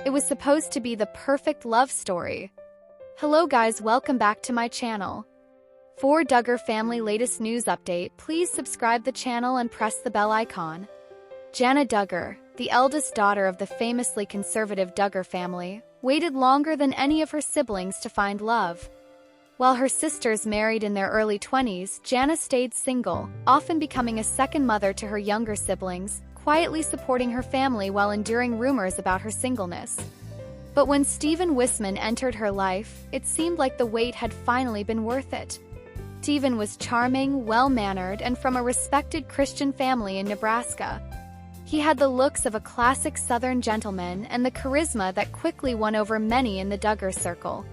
It was supposed to be the perfect love story. Hello guys, welcome back to my channel. For Duggar family latest news update, please subscribe the channel and press the bell icon. Jana Duggar, the eldest daughter of the famously conservative Duggar family, waited longer than any of her siblings to find love. While her sisters married in their early 20s, Jana stayed single, often becoming a second mother to her younger siblings, quietly supporting her family while enduring rumors about her singleness. But when Wissmann entered her life, it seemed like the wait had finally been worth it. Steven was charming, well-mannered, and from a respected Christian family in Nebraska. He had the looks of a classic Southern gentleman and the charisma that quickly won over many in the Duggar circle.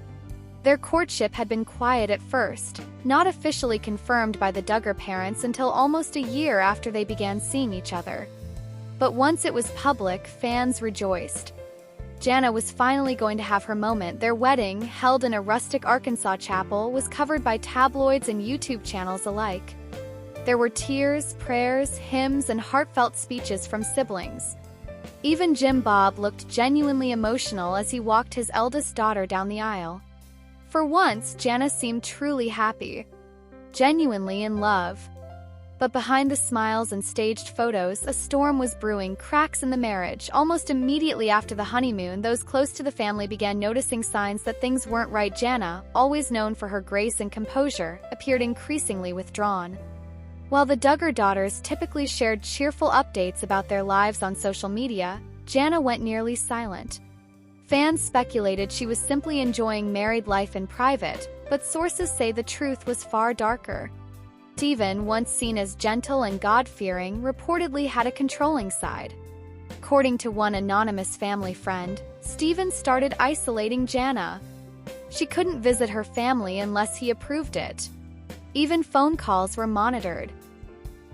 Their courtship had been quiet at first, not officially confirmed by the Duggar parents until almost a year after they began seeing each other. But once it was public, fans rejoiced. Jana was finally going to have her moment. Their wedding, held in a rustic Arkansas chapel, was covered by tabloids and YouTube channels alike. There were tears, prayers, hymns, and heartfelt speeches from siblings. Even Jim Bob looked genuinely emotional as he walked his eldest daughter down the aisle. For once, Jana seemed truly happy, genuinely in love. But behind the smiles and staged photos, a storm was brewing. Cracks in the marriage. Almost immediately after the honeymoon, those close to the family began noticing signs that things weren't right. Jana, always known for her grace and composure, appeared increasingly withdrawn. While the Duggar daughters typically shared cheerful updates about their lives on social media, Jana went nearly silent. Fans speculated she was simply enjoying married life in private, but sources say the truth was far darker. Steven, once seen as gentle and God-fearing, reportedly had a controlling side. According to one anonymous family friend, Steven started isolating Jana. She couldn't visit her family unless he approved it. Even phone calls were monitored.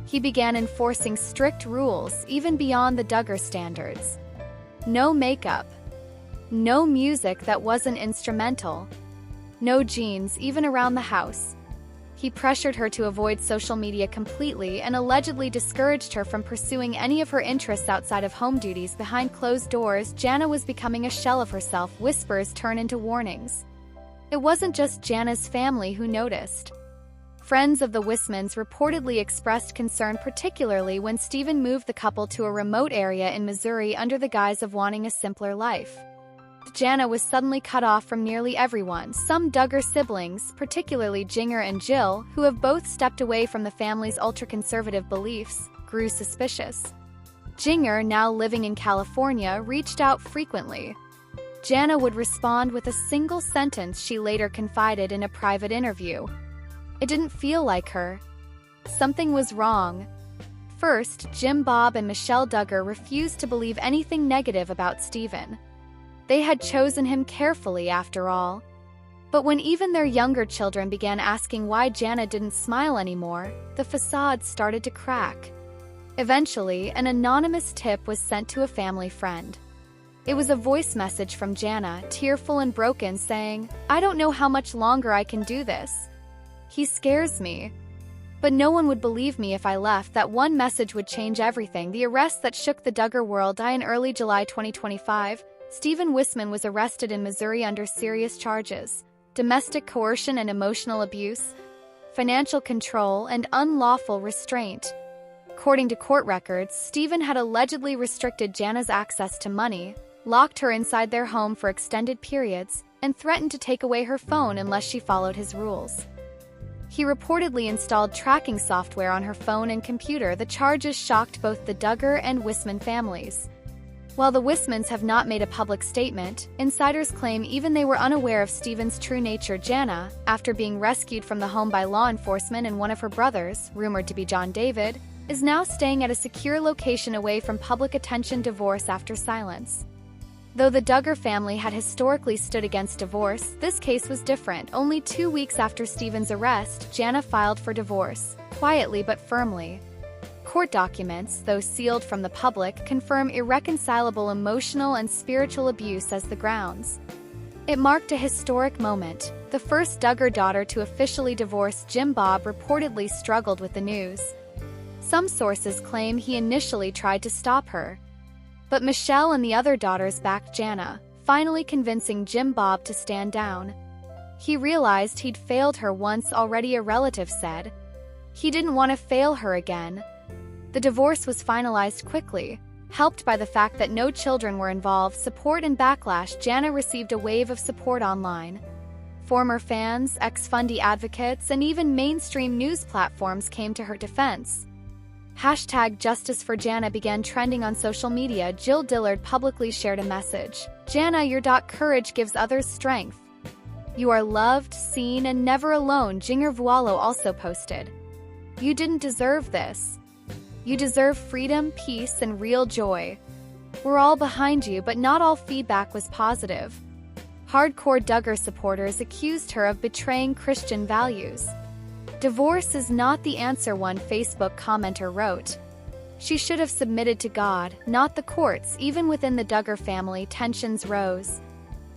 He began enforcing strict rules, even beyond the Duggar standards. No makeup. No music that wasn't instrumental. No jeans, even around the house. He pressured her to avoid social media completely and allegedly discouraged her from pursuing any of her interests outside of home duties. Behind closed doors, Jana was becoming a shell of herself. Whispers turn into warnings. It wasn't just Jana's family who noticed. Friends of the Wissmanns reportedly expressed concern, particularly when Steven moved the couple to a remote area in Missouri under the guise of wanting a simpler life. Jana was suddenly cut off from nearly everyone. Some Duggar siblings, particularly Jinger and Jill, who have both stepped away from the family's ultra-conservative beliefs, grew suspicious. Jinger, now living in California, reached out frequently. Jana would respond with a single sentence she later confided in a private interview. It didn't feel like her. Something was wrong. First, Jim Bob and Michelle Duggar refused to believe anything negative about Steven. They had chosen him carefully, after all. But when even their younger children began asking why Jana didn't smile anymore, the facade started to crack. Eventually, an anonymous tip was sent to a family friend. It was a voice message from Jana, tearful and broken, saying, "I don't know how much longer I can do this. He scares me. But no one would believe me if I left." That one message would change everything. The arrest that shook the Duggar world. In early July 2025, Steven Wissmann was arrested in Missouri under serious charges: domestic coercion and emotional abuse, financial control, and unlawful restraint. According to court records, Steven had allegedly restricted Jana's access to money, locked her inside their home for extended periods, and threatened to take away her phone unless she followed his rules. He reportedly installed tracking software on her phone and computer. The charges shocked both the Duggar and Wissmann families. While the Wissmanns have not made a public statement, insiders claim even they were unaware of Steven's true nature. Jana, after being rescued from the home by law enforcement and one of her brothers, rumored to be John David, is now staying at a secure location away from public attention. Divorce after silence. Though the Duggar family had historically stood against divorce, this case was different. Only 2 weeks after Steven's arrest, Jana filed for divorce, quietly but firmly. Court documents, though sealed from the public, confirm irreconcilable emotional and spiritual abuse as the grounds. It marked a historic moment. The first Duggar daughter to officially divorce. Jim Bob reportedly struggled with the news. Some sources claim he initially tried to stop her. But Michelle and the other daughters backed Jana, finally convincing Jim Bob to stand down. He realized he'd failed her once already, a relative said. He didn't want to fail her again. The divorce was finalized quickly. Helped by the fact that no children were involved, support and backlash, Jana received a wave of support online. Former fans, ex-Fundy advocates, and even mainstream news platforms came to her defense. #Justice for Jana began trending on social media. Jill Dillard publicly shared a message. Jana, your courage gives others strength. You are loved, seen, and never alone. Jinger Vualo also posted. You didn't deserve this. You deserve freedom, peace, and real joy. We're all behind you, but not all feedback was positive. Hardcore Duggar supporters accused her of betraying Christian values. Divorce is not the answer, one Facebook commenter wrote. She should have submitted to God, not the courts. Even within the Duggar family, tensions rose.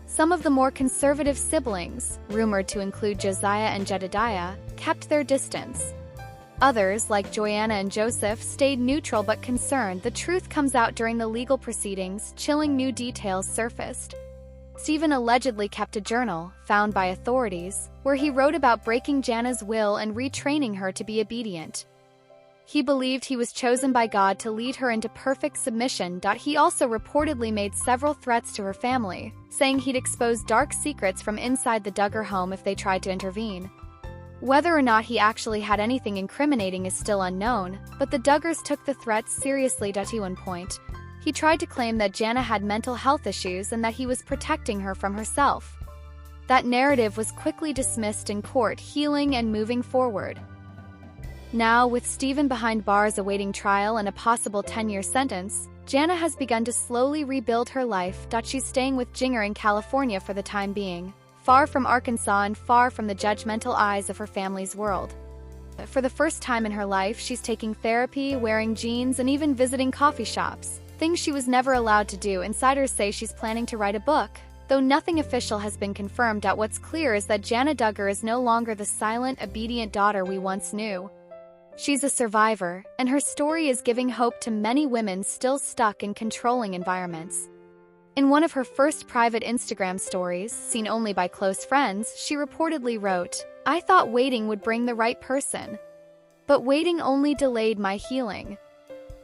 Some of the more conservative siblings, rumored to include Josiah and Jedediah, kept their distance. Others, like Joanna and Joseph, stayed neutral but concerned. The truth comes out during the legal proceedings. Chilling new details surfaced. Stephen allegedly kept a journal, found by authorities, where he wrote about breaking Jana's will and retraining her to be obedient. He believed he was chosen by God to lead her into perfect submission. He also reportedly made several threats to her family, saying he'd expose dark secrets from inside the Duggar home if they tried to intervene. Whether or not he actually had anything incriminating is still unknown, but the Duggars took the threats seriously. At one point, he tried to claim that Jana had mental health issues and that he was protecting her from herself. That narrative was quickly dismissed in court, healing and moving forward. Now, with Stephen behind bars awaiting trial and a possible 10-year sentence, Jana has begun to slowly rebuild her life. She's staying with Jinger in California for the time being, far from Arkansas and far from the judgmental eyes of her family's world. For the first time in her life, she's taking therapy, wearing jeans, and even visiting coffee shops, things she was never allowed to do. Insiders say she's planning to write a book, though nothing official has been confirmed. What's clear is that Jana Duggar is no longer the silent, obedient daughter we once knew. She's a survivor, and her story is giving hope to many women still stuck in controlling environments. In one of her first private Instagram stories, seen only by close friends, she reportedly wrote, "I thought waiting would bring the right person. But waiting only delayed my healing.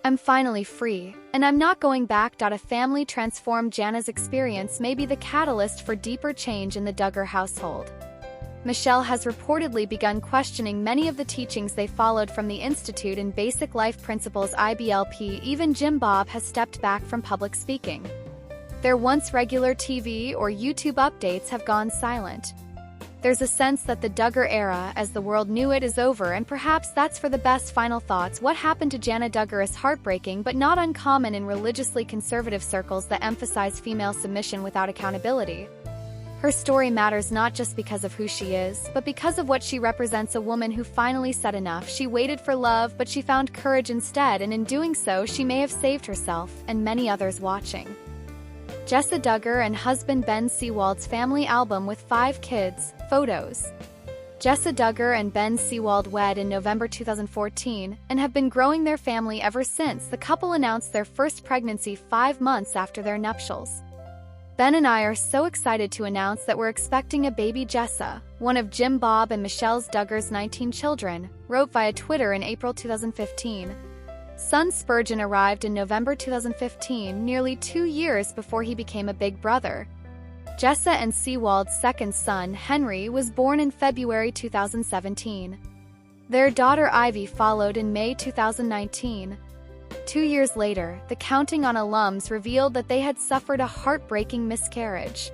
I'm finally free, and I'm not going back." A family transformed. Jana's experience may be the catalyst for deeper change in the Duggar household. Michelle has reportedly begun questioning many of the teachings they followed from the Institute in Basic Life Principles (IBLP). Even Jim Bob has stepped back from public speaking. Their once regular TV or YouTube updates have gone silent. There's a sense that the Duggar era, as the world knew it, is over, and perhaps that's for the best. Final thoughts. What happened to Jana Duggar is heartbreaking but not uncommon in religiously conservative circles that emphasize female submission without accountability. Her story matters not just because of who she is, but because of what she represents: a woman who finally said enough. She waited for love, but she found courage instead, and in doing so, she may have saved herself and many others watching. Jessa Duggar and husband Ben Seawald's family album with 5 kids. Photos. Jessa Duggar and Ben Seawald wed in November 2014 and have been growing their family ever since. The couple announced their first pregnancy 5 months after their nuptials. Ben and I are so excited to announce that we're expecting a baby. Jessa, one of Jim Bob and Michelle Duggar's 19 children, wrote via Twitter in April 2015. Son Spurgeon arrived in November 2015, nearly 2 years before he became a big brother. Jessa and Seawald's second son, Henry, was born in February 2017. Their daughter Ivy followed in May 2019. 2 years later, the Counting on alums revealed that they had suffered a heartbreaking miscarriage.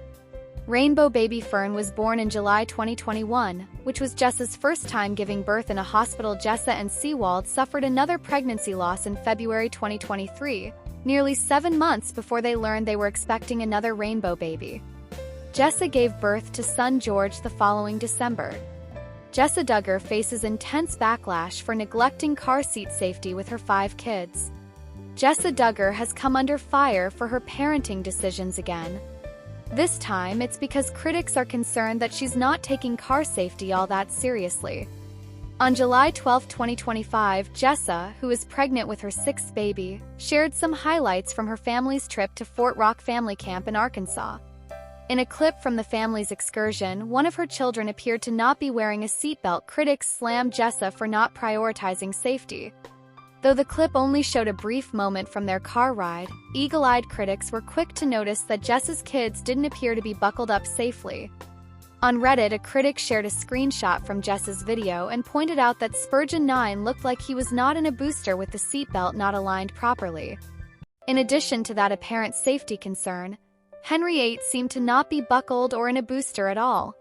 Rainbow baby Fern was born in July 2021, which was Jessa's first time giving birth in a hospital. Jessa and Seawald suffered another pregnancy loss in February 2023, nearly 7 months before they learned they were expecting another rainbow baby. Jessa gave birth to son George the following December. Jessa Duggar faces intense backlash for neglecting car seat safety with her 5 kids. Jessa Duggar has come under fire for her parenting decisions again. This time, it's because critics are concerned that she's not taking car safety all that seriously. On July 12, 2025, Jessa, who is pregnant with her 6th baby, shared some highlights from her family's trip to Fort Rock Family Camp in Arkansas. In a clip from the family's excursion, one of her children appeared to not be wearing a seatbelt. Critics slammed Jessa for not prioritizing safety. Though the clip only showed a brief moment from their car ride, eagle-eyed critics were quick to notice that Jessa's kids didn't appear to be buckled up safely. On Reddit, a critic shared a screenshot from Jessa's video and pointed out that Spurgeon9 looked like he was not in a booster with the seatbelt not aligned properly. In addition to that apparent safety concern, Henry VIII seemed to not be buckled or in a booster at all.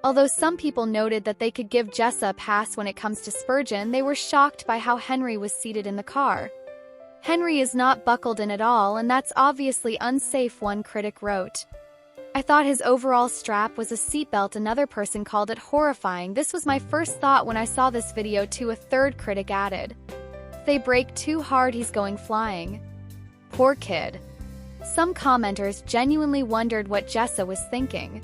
Although some people noted that they could give Jessa a pass when it comes to Spurgeon, they were shocked by how Henry was seated in the car. Henry is not buckled in at all, and that's obviously unsafe, one critic wrote. I thought his overall strap was a seatbelt. Another person called it horrifying. This was my first thought when I saw this video too, a third critic added. If they brake too hard, he's going flying. Poor kid. Some commenters genuinely wondered what Jessa was thinking.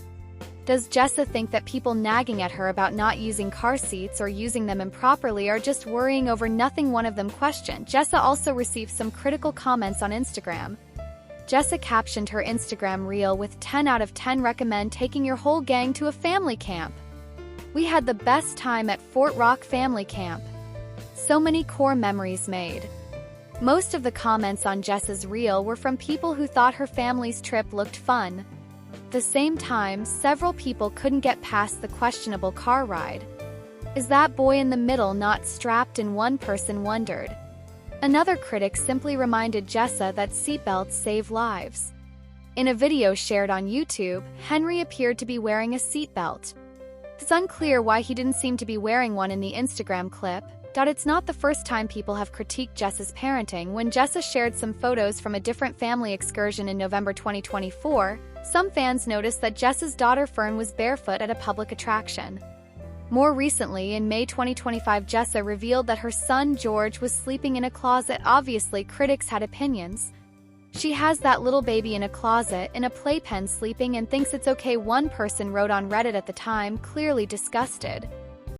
Does Jessa think that people nagging at her about not using car seats or using them improperly are just worrying over nothing? One of them questioned. Jessa also received some critical comments on Instagram. Jessa captioned her Instagram reel with 10 out of 10 recommend taking your whole gang to a family camp. We had the best time at Fort Rock Family Camp. So many core memories made. Most of the comments on Jessa's reel were from people who thought her family's trip looked fun. At the same time, several people couldn't get past the questionable car ride. Is that boy in the middle not strapped in? One person wondered. Another critic simply reminded Jessa that seatbelts save lives. In a video shared on YouTube, Henry appeared to be wearing a seatbelt. It's unclear why he didn't seem to be wearing one in the Instagram clip. It's not the first time people have critiqued Jessa's parenting. When Jessa shared some photos from a different family excursion in November 2024, some fans noticed that Jessa's daughter Fern was barefoot at a public attraction. More recently, in May 2025, Jessa revealed that her son George was sleeping in a closet. Obviously, critics had opinions. She has that little baby in a closet, in a playpen sleeping, and thinks it's okay, one person wrote on Reddit at the time, clearly disgusted.